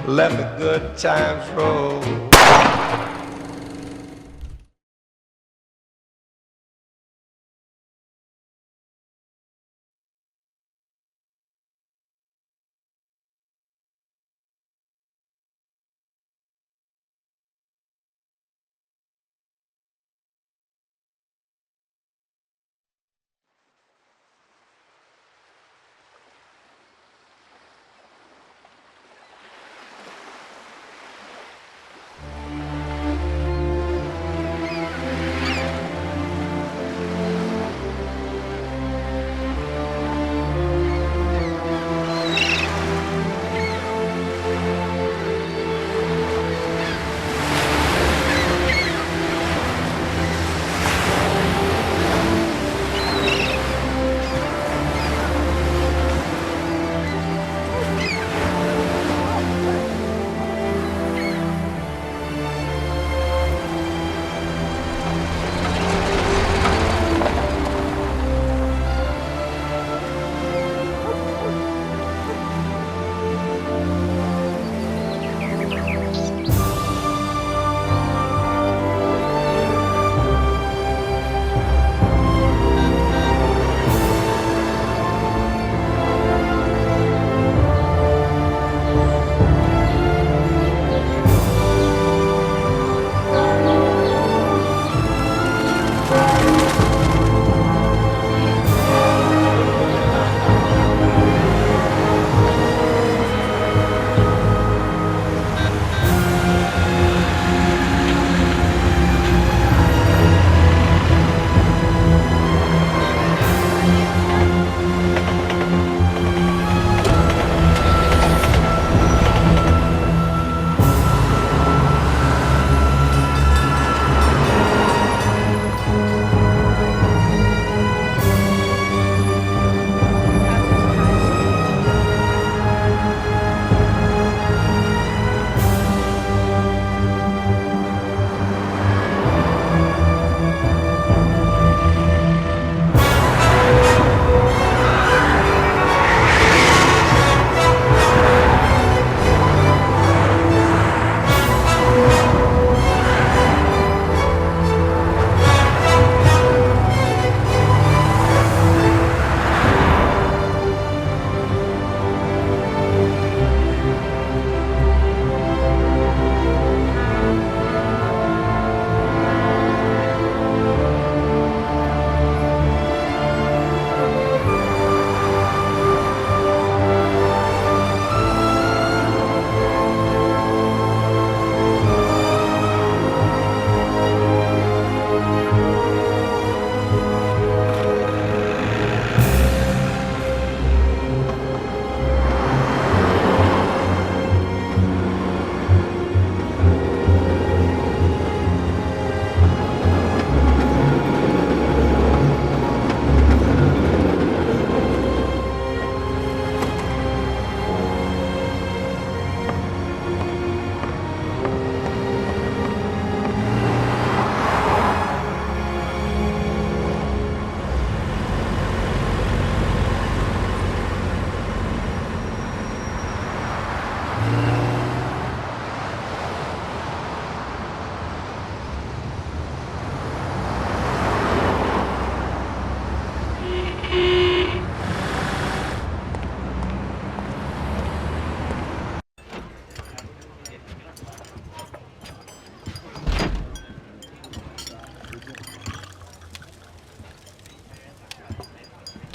let the good times roll.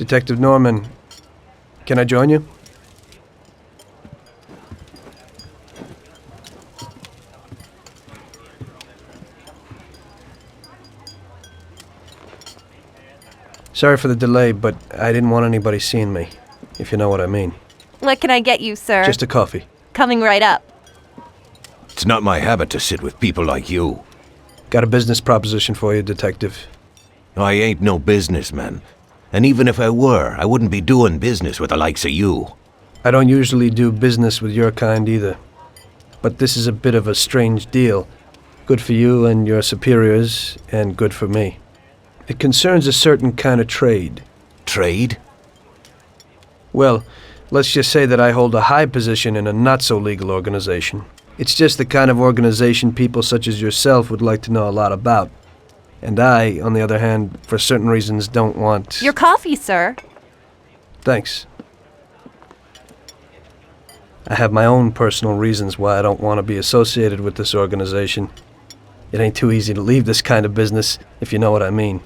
Detective Norman, can I join you? Sorry for the delay, but I didn't want anybody seeing me, if you know what I mean. What can I get you, sir? Just a coffee. Coming right up. It's not my habit to sit with people like you. Got a business proposition for you, Detective. I ain't no businessman. And even if I were, I wouldn't be doing business with the likes of you. I don't usually do business with your kind either. But this is a bit of a strange deal. Good for you and your superiors, and good for me. It concerns a certain kind of trade. Trade? Well, Let's just say that I hold a high position in a not-so-legal organization. It's just the kind of organization people such as yourself would like to know a lot about. And I, on the other hand, for certain reasons don't want... Your coffee, sir. Thanks. I have my own personal reasons why I don't want to be associated with this organization. It ain't too easy to leave this kind of business, if you know what I mean.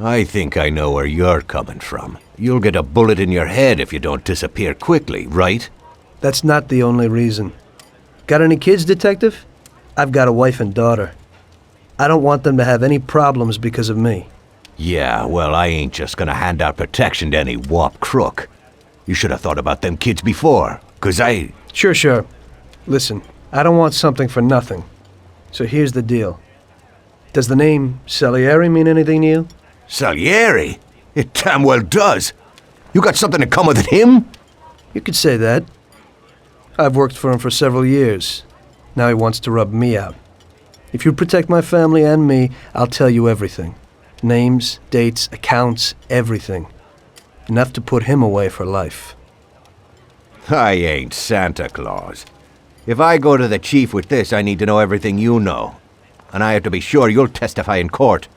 I think I know where you're coming from. You'll get a bullet in your head if you don't disappear quickly, right? That's not the only reason. Got any kids, Detective? I've got a wife and daughter. I don't want them to have any problems because of me. Yeah, well, I ain't just gonna hand out protection to any wop crook. You should have thought about them kids before, 'cause I... Sure. Listen, I don't want something for nothing. So here's the deal. Does the name Salieri mean anything to you? Salieri? It damn well does. You got something in common with him? You could say that. I've worked for him for several years. Now he wants to rub me out. If you protect my family and me, I'll tell you everything. Names, dates, accounts, everything. Enough to put him away for life. I ain't Santa Claus. If I go to the chief with this, I need to know everything you know. And I have to be sure you'll testify in court.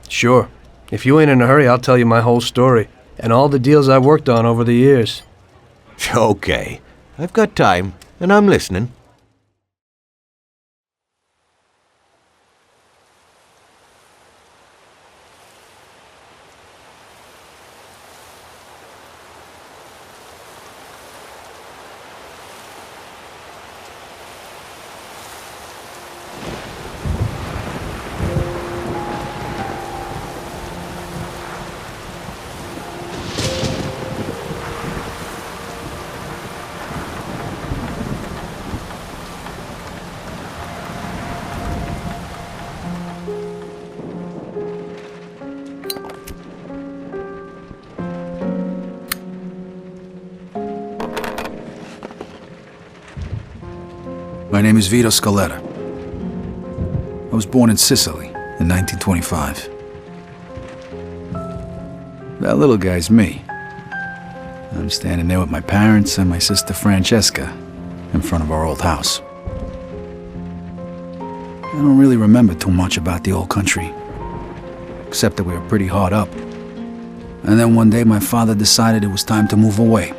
Sure. If you ain't in a hurry, I'll tell you my whole story, and all the deals I've worked on over the years. Okay. I've got time, and I'm listening. My name is Vito Scaletta. I was born in Sicily in 1925. That little guy's me. I'm standing there with my parents and my sister Francesca in front of our old house. I don't really remember too much about the old country, except that we were pretty hard up. And then one day my father decided it was time to move away.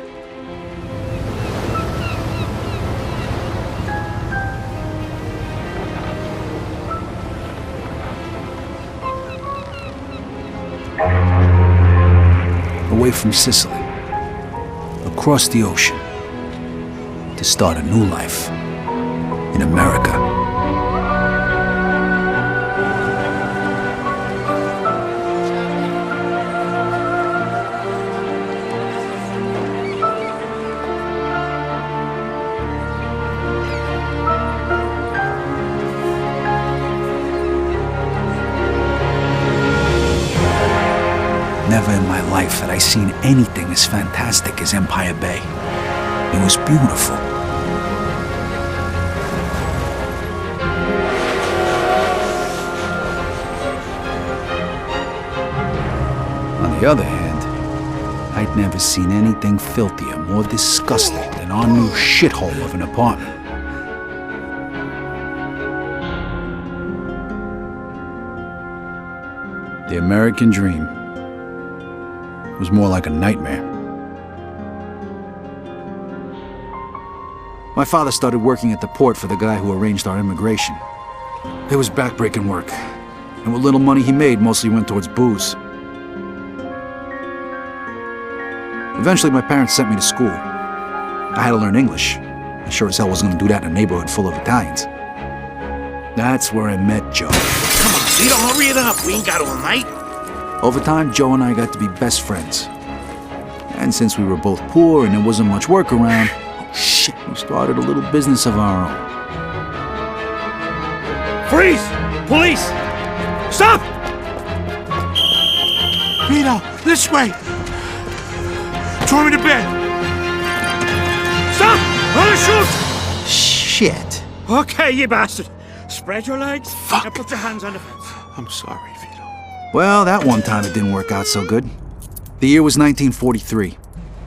Away from Sicily, across the ocean, to start a new life in America. Never in my life had I seen anything as fantastic as Empire Bay. It was beautiful. On the other hand, I'd never seen anything filthier, more disgusting than our new shithole of an apartment. The American dream was more like a nightmare. My father started working at the port for the guy who arranged our immigration. It was backbreaking work, and what little money he made mostly went towards booze. Eventually, my parents sent me to school. I had to learn English. I sure as hell wasn't going to do that in a neighborhood full of Italians. That's where I met Joe. Come on, Vito, hurry it up. We ain't got all night. Over time, Joe and I got to be best friends. And since we were both poor and there wasn't much work around, we started a little business of our own. Freeze! Police! Stop! Vito, this way! Throw me to bed! Stop! I'm gonna shoot! Shit. Okay, you bastard. Spread your legs. Fuck. And put your hands on the fence. I'm sorry, Vito. Well, that one time it didn't work out so good. The year was 1943.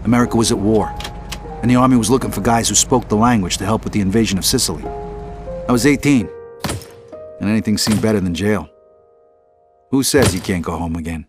America was at war. and the army was looking for guys who spoke the language to help with the invasion of Sicily. I was 18, and anything seemed better than jail. Who says you can't go home again?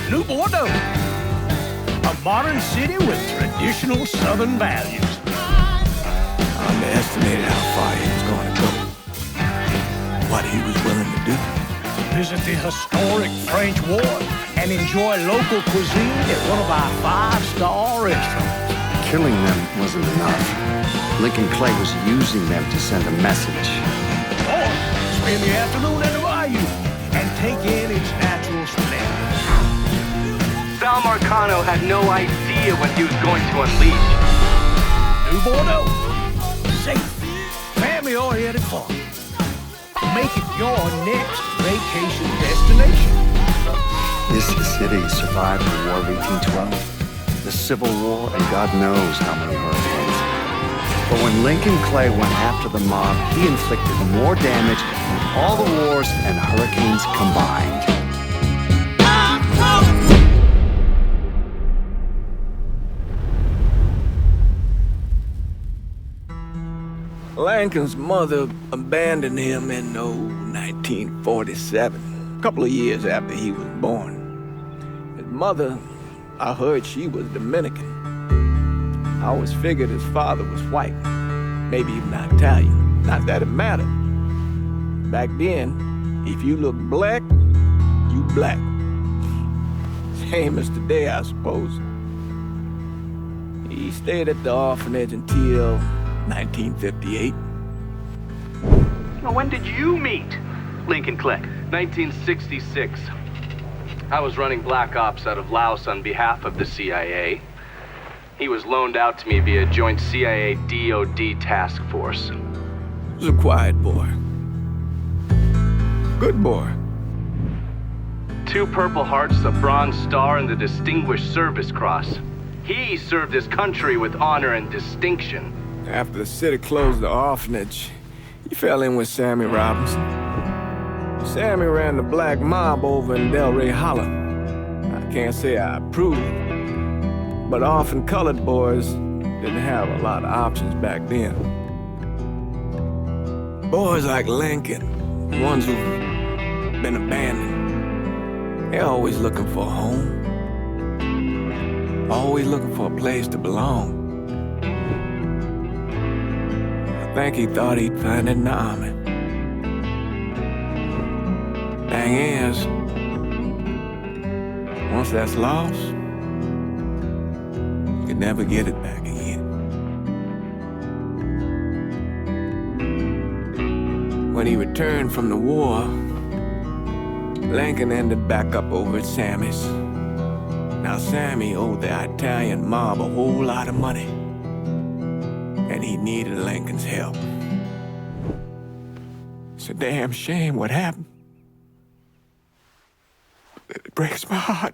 New Bordeaux. A modern city with traditional Southern values. I underestimated how far he was going to go. What he was willing to do. Visit the historic French Ward and enjoy local cuisine at one of our 5-star restaurants. Killing them wasn't enough. Lincoln Clay was using them to send a message. Or spend the afternoon at the bayou and take in its natural splendor. Sal Marcano had no idea what he was going to unleash. New Bordeaux. Safe, family-oriented fun. Make it your next vacation destination. This city survived the War of 1812, the Civil War, and God knows how many hurricanes. But when Lincoln Clay went after the mob, he inflicted more damage than all the wars and hurricanes combined. Lincoln's mother abandoned him in 1947, a couple of years after he was born. His mother, I heard she was Dominican. I always figured his father was white, maybe even Italian. Not that it mattered. Back then, if you looked black, you black. Same as today, I suppose. He stayed at the orphanage until 1958. Well, when did you meet Lincoln Clay? 1966. I was running Black Ops out of Laos on behalf of the CIA. He was loaned out to me via joint CIA-DOD task force. He was a quiet boy. Good boy. 2 Purple Hearts, a Bronze Star, and the Distinguished Service Cross. He served his country with honor and distinction. After the city closed the orphanage, he fell in with Sammy Robinson. Sammy ran the black mob over in Delray Hollow. I can't say I approved, but orphan colored boys didn't have a lot of options back then. Boys like Lincoln, the ones who've been abandoned, they're always looking for a home. Always looking for a place to belong. I think he thought he'd find it in the army. Thing is, once that's lost, you can never get it back again. When he returned from the war, Lincoln ended back up over at Sammy's. Now, Sammy owed the Italian mob a whole lot of money, and he needed Lincoln's help. It's a damn shame what happened. It breaks my heart.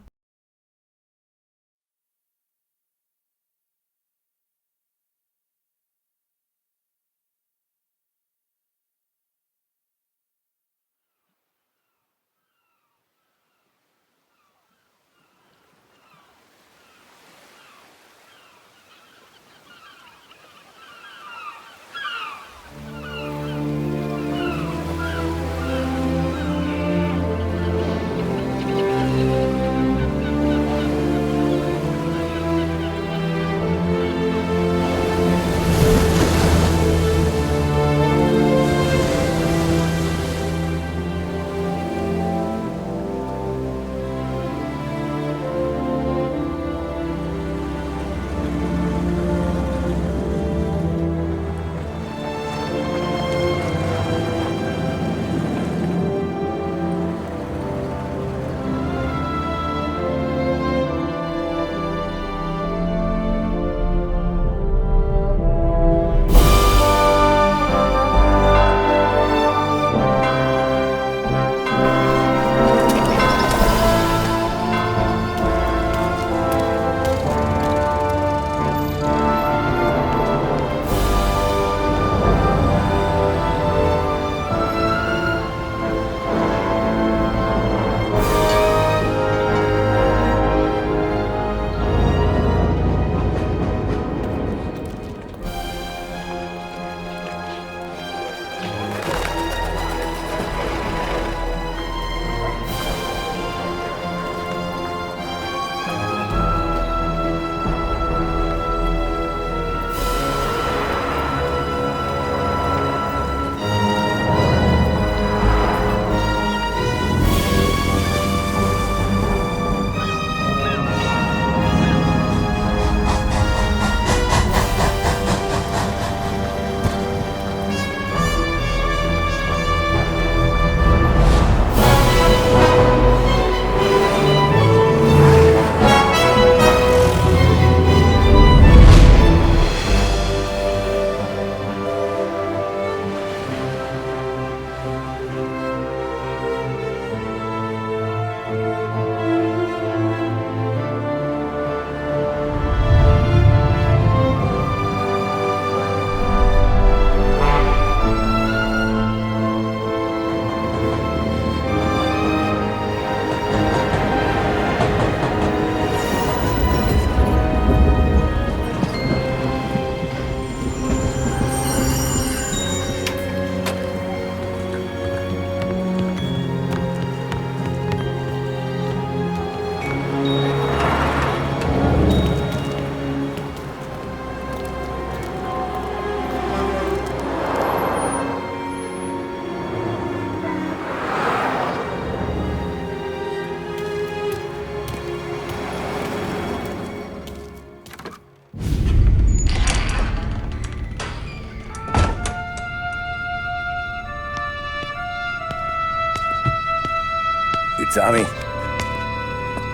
Tommy.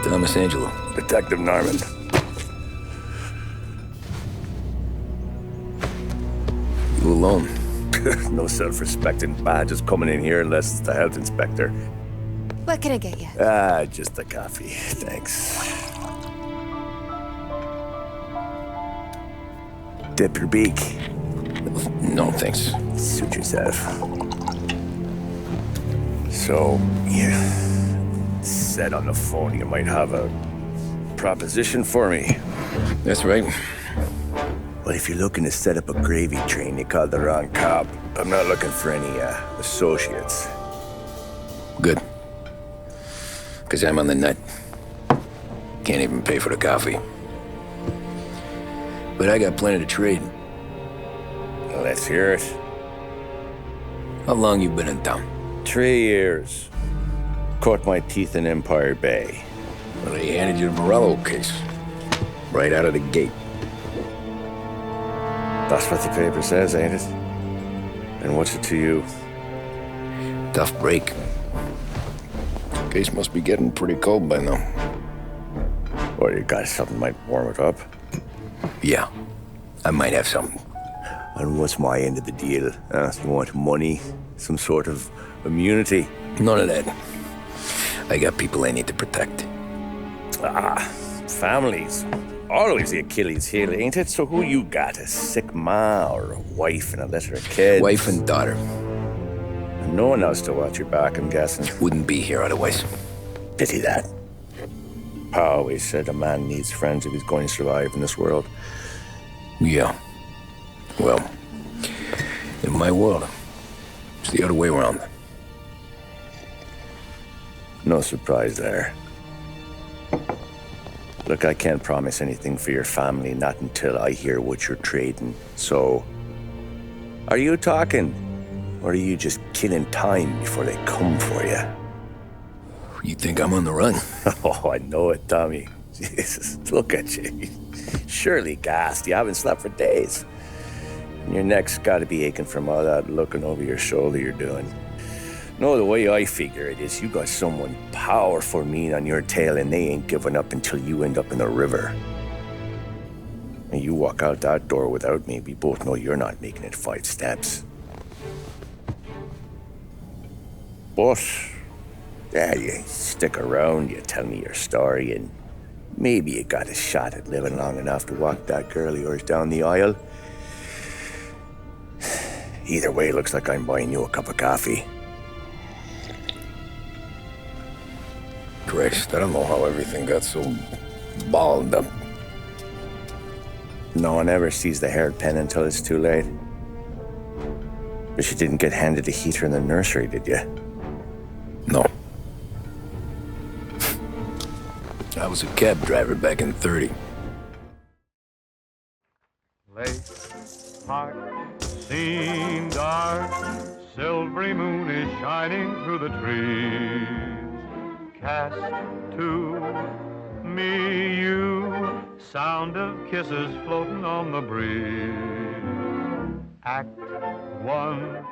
Thomas Angelo. Detective Norman. You alone? No self-respecting badges coming in here unless it's the health inspector. What can I get you? Just a coffee. Thanks. Dip your beak. No, thanks. Suit yourself. So, you said on the phone you might have a proposition for me. That's right. Well, if you're looking to set up a gravy train, you called the wrong cop. I'm not looking for any, associates. Good. Because I'm on the nut. Can't even pay for the coffee. But I got plenty to trade. Well, let's hear it. How long you been in town? 3 years. Caught my teeth in Empire Bay. Well, they handed you the Morello case. Right out of the gate. That's what the paper says, ain't it? And what's it to you? Tough break. Case must be getting pretty cold by now. Or you got something might warm it up? Yeah, I might have something. And what's my end of the deal? You want money? Some sort of immunity? None of that. I got people I need to protect. Families. Always the Achilles heel, ain't it? So who you got? A sick ma or a wife and a litter of kids? Wife and daughter. And no one else to watch your back, I'm guessing. Wouldn't be here otherwise. Pity that. Pa always said a man needs friends if he's going to survive in this world. Yeah. Well, in my world, it's the other way around. No surprise there. Look, I can't promise anything for your family, not until I hear what you're trading. So, are you talking? Or are you just killing time before they come for you? You think I'm on the run? Oh, I know it, Tommy. Jesus, look at you. Surely gassed. You haven't slept for days. And your neck's got to be aching from all that looking over your shoulder you're doing. No, the way I figure it is you got someone powerful mean on your tail and they ain't giving up until you end up in the river. And you walk out that door without me, we both know you're not making it 5 steps. But, yeah, you stick around, you tell me your story, and maybe you got a shot at living long enough to walk that girl of yours down the aisle. Either way, it looks like I'm buying you a cup of coffee. Christ, I don't know how everything got so balled up. No one ever sees the hairpin until it's too late. But you didn't get handed a heater in the nursery, did you? No. I was a cab driver back in 30. Lake Park, scene dark, silvery moon is shining through the trees. Cast to me you, sound of kisses floating on the breeze. Act 1,